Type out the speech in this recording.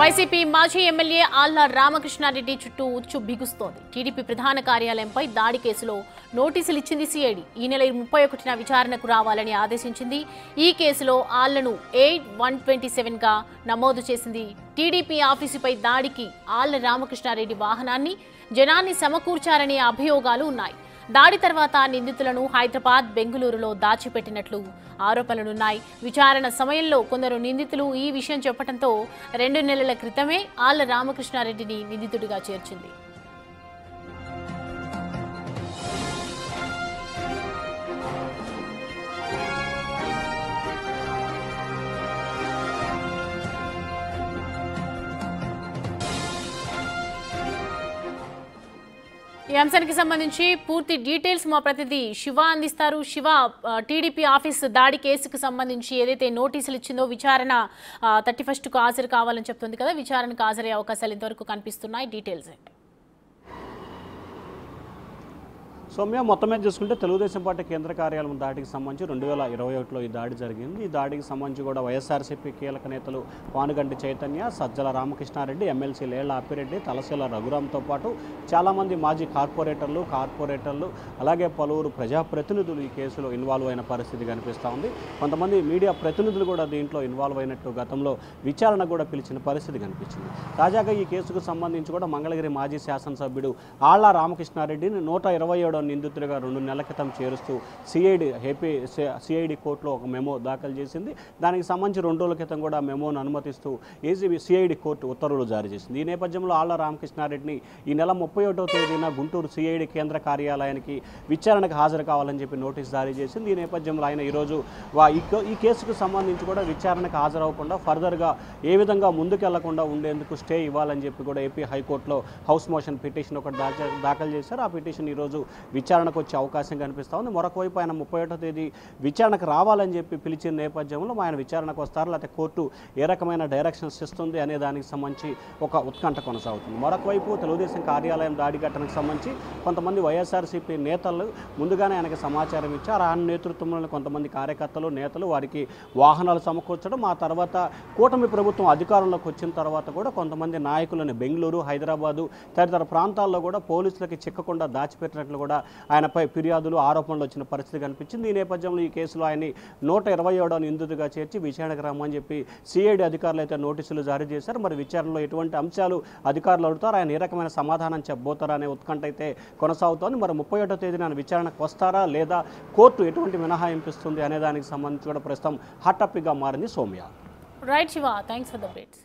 YCP మాజీ MLA Alla Ramakrishna Reddy చుట్టూ ఉచ్చు బిగుస్తోంది. టీడీపీ ప్రధాన కార్యాలయంపై దాడి కేసులో నోటీసులు ఇచ్చింది సిఐడి. ఈ నెల 31న విచారణకు రావాలని ఆదేశించింది. ఈ కేసులో ఆళ్లను 8127గా నమోదు చేసింది. టీడీపీ ఆఫీసుపై దాడికి ఆళ్ల రామకృష్ణారెడ్డి వాహనాన్ని, జనాన్ని సమకూర్చారనే అభియోగాలు ఉన్నాయి. దాడి తర్వాత నిందితులను హైదరాబాద్, బెంగళూరులో దాచిపెట్టినట్లు ఆరోపణలున్నాయి. విచారణ సమయంలో కొందరు నిందితులు ఈ విషయం చెప్పడంతో 2 నెలల క్రితమే ఆళ్ల రామకృష్ణారెడ్డిని నిందితుడిగా చేర్చింది. ఈ అంశానికి సంబంధించి పూర్తి డీటెయిల్స్ మా ప్రతినిధి శివ అందిస్తారు. శివ, టీడీపీ ఆఫీస్ దాడి కేసుకు సంబంధించి ఏదైతే నోటీసులు ఇచ్చిందో విచారణ 31కు హాజరు కావాలని చెప్తుంది కదా, విచారణకు హాజరయ్యే అవకాశాలు ఇంతవరకు కనిపిస్తున్నాయి. డీటెయిల్స్ ఏంటి? సౌమ్య, మొత్తం మీద చూసుకుంటే తెలుగుదేశం పార్టీ కేంద్ర కార్యాలయం దాడికి సంబంధించి 2021లో ఈ దాడి జరిగింది. ఈ దాడికి సంబంధించి కూడా వైఎస్ఆర్సీపీ కీలక నేతలు పానుగంటి చైతన్య, సజ్జల రామకృష్ణారెడ్డి, ఎమ్మెల్సీ లేళ్ల అప్పిరెడ్డి, తలశీల రఘురాంతో పాటు చాలామంది మాజీ కార్పొరేటర్లు అలాగే పలువురు ప్రజాప్రతినిధులు ఈ కేసులో ఇన్వాల్వ్ అయిన పరిస్థితి కనిపిస్తూ ఉంది. కొంతమంది మీడియా ప్రతినిధులు కూడా దీంట్లో ఇన్వాల్వ్ అయినట్టు గతంలో విచారణ కూడా పిలిచిన పరిస్థితి కనిపించింది. తాజాగా ఈ కేసుకు సంబంధించి కూడా మంగళగిరి మాజీ శాసనసభ్యుడు ఆళ్ల రామకృష్ణారెడ్డిని 127వ నిందితుడిగా 2 నెలల క్రితం చేరుస్తూ సిఐడి కోర్టులో ఒక మెమో దాఖలు చేసింది. దానికి సంబంధించి 2 రోజుల క్రితం కూడా మెమోను అనుమతిస్తూ సిఐడి కోర్టు ఉత్తర్వులు జారీ చేసింది. ఈ నేపథ్యంలో ఆళ్ల రామకృష్ణారెడ్డిని ఈ నెల 31వ తేదీన గుంటూరు సిఐడి కేంద్ర కార్యాలయానికి విచారణకు హాజరు కావాలని చెప్పి నోటీస్ జారీ చేసింది. ఈ నేపథ్యంలో ఆయన ఈరోజు ఈ కేసుకు సంబంధించి కూడా విచారణకు హాజరవ్వకుండా ఫర్దర్గా ఏ విధంగా ముందుకెళ్లకుండా ఉండేందుకు స్టే ఇవ్వాలని చెప్పి కూడా ఏపీ హైకోర్టులో హౌస్ మోషన్ పిటిషన్ ఒకటి దాఖలు చేశారు. ఆ పిటిషన్ ఈరోజు విచారణకు వచ్చే అవకాశం కనిపిస్తూ ఉంది. మరొక వైపు ఆయన 31వ తేదీ విచారణకు రావాలని చెప్పి పిలిచిన నేపథ్యంలో ఆయన విచారణకు వస్తారు, లేకపోతే కోర్టు ఏ రకమైన డైరెక్షన్స్ ఇస్తుంది అనే దానికి సంబంధించి ఒక ఉత్కంఠ కొనసాగుతుంది. మరొక వైపు తెలుగుదేశం కార్యాలయం దాడి ఘటనకు సంబంధించి కొంతమంది వైఎస్ఆర్సీపీ నేతలు ముందుగానే ఆయనకు సమాచారం ఇచ్చారు. ఆయన నేతృత్వంలోని కొంతమంది కార్యకర్తలు, నేతలు వారికి వాహనాలు సమకూర్చడం, ఆ తర్వాత కూటమి ప్రభుత్వం అధికారంలోకి వచ్చిన తర్వాత కూడా కొంతమంది నాయకులను బెంగళూరు, హైదరాబాదు తదితర ప్రాంతాల్లో కూడా పోలీసులకి చిక్కకుండా దాచిపెట్టినట్లు కూడా ఆయనపై ఫిర్యాదులు, ఆరోపణలు వచ్చిన పరిస్థితి కనిపించింది. ఈ నేపథ్యంలో ఈ కేసులో ఆయన్ని 127వ నిందితుడిగా చేర్చి విచారణకు రమ్మని చెప్పి సిఐడి అధికారులు అయితే నోటీసులు జారీ చేశారు. మరి విచారణలో ఎటువంటి అంశాలు అధికారులు అడుగుతారు, ఆయన ఏ రకమైన సమాధానం చెప్పబోతారా అనే ఉత్కంఠ అయితే కొనసాగుతోంది. మరి 31వ తేదీన విచారణకు వస్తారా లేదా కోర్టు ఎటువంటి మినహాయింపిస్తుంది అనే దానికి సంబంధించి కూడా ప్రస్తుతం హాట్ టాపిక్గా మారింది. Soumya. Right Shiva, thanks for the updates.